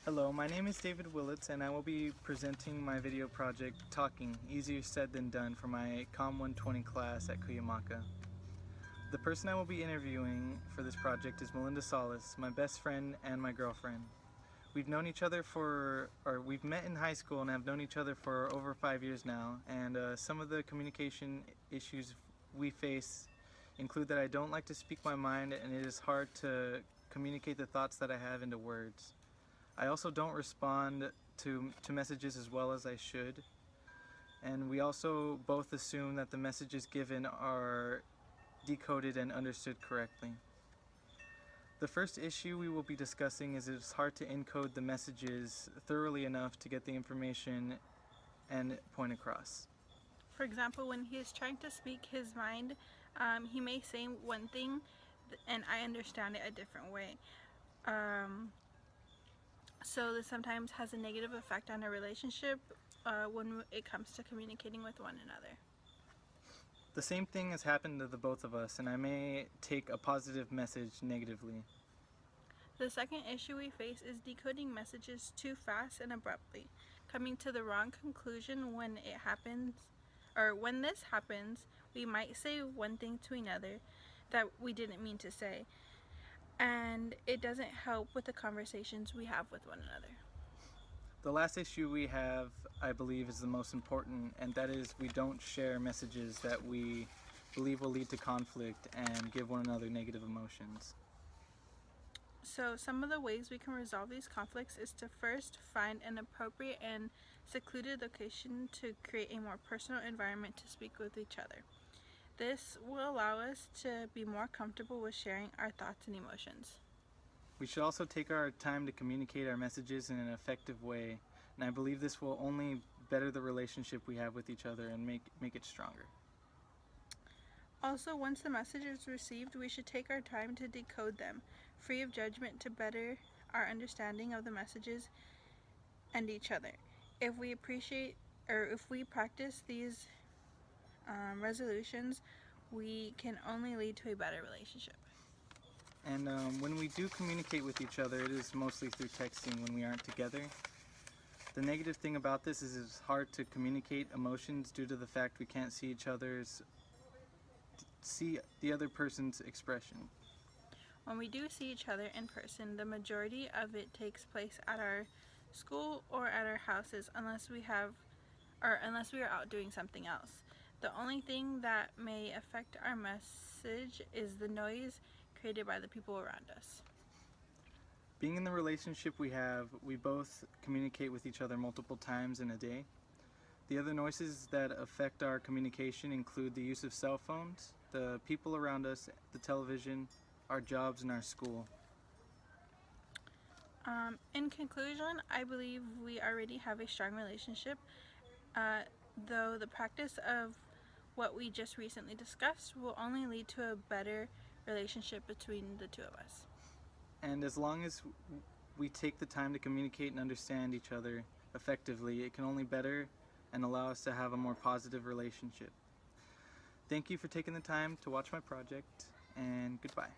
Hello, my name is David Willits and I will be presenting my video project, Talking, Easier Said Than Done, for my COM 120 class at Cuyamaca. The person I will be interviewing for this project is Melinda Solis, my best friend and my girlfriend. We've met in high school and have known each other for over 5 years now, and some of the communication issues we face include that I don't like to speak my mind and it is hard to communicate the thoughts that I have into words. I also don't respond to messages as well as I should, and we also both assume that the messages given are decoded and understood correctly. The first issue we will be discussing is it's hard to encode the messages thoroughly enough to get the information and point across. For example, when he is trying to speak his mind, he may say one thing and I understand it a different way. So this sometimes has a negative effect on a relationship when it comes to communicating with one another. The same thing has happened to the both of us, and I may take a positive message negatively. The second issue we face is decoding messages too fast and abruptly, coming to the wrong conclusion when it happens, or when this happens, we might say one thing to another that we didn't mean to say, and it doesn't help with the conversations we have with one another. The last issue we have, I believe, is the most important, and that is we don't share messages that we believe will lead to conflict and give one another negative emotions. So some of the ways we can resolve these conflicts is to first find an appropriate and secluded location to create a more personal environment to speak with each other. This will allow us to be more comfortable with sharing our thoughts and emotions. We should also take our time to communicate our messages in an effective way, and I believe this will only better the relationship we have with each other and make it stronger. Also, once the message is received, we should take our time to decode them, free of judgment, to better our understanding of the messages and each other. If we practice these resolutions, we can only lead to a better relationship. And when we do communicate with each other, it is mostly through texting when we aren't together. The negative thing about this is it's hard to communicate emotions due to the fact we can't see the other person's expression. When we do see each other in person, the majority of it takes place at our school or at our houses, unless we are out doing something else. The only thing that may affect our message is the noise created by the people around us. Being in the relationship we have, we both communicate with each other multiple times in a day. The other noises that affect our communication include the use of cell phones, the people around us, the television, our jobs, and our school. In conclusion, I believe we already have a strong relationship, though the practice of what we just recently discussed will only lead to a better relationship between the two of us. And as long as we take the time to communicate and understand each other effectively, it can only better and allow us to have a more positive relationship. Thank you for taking the time to watch my project, and goodbye.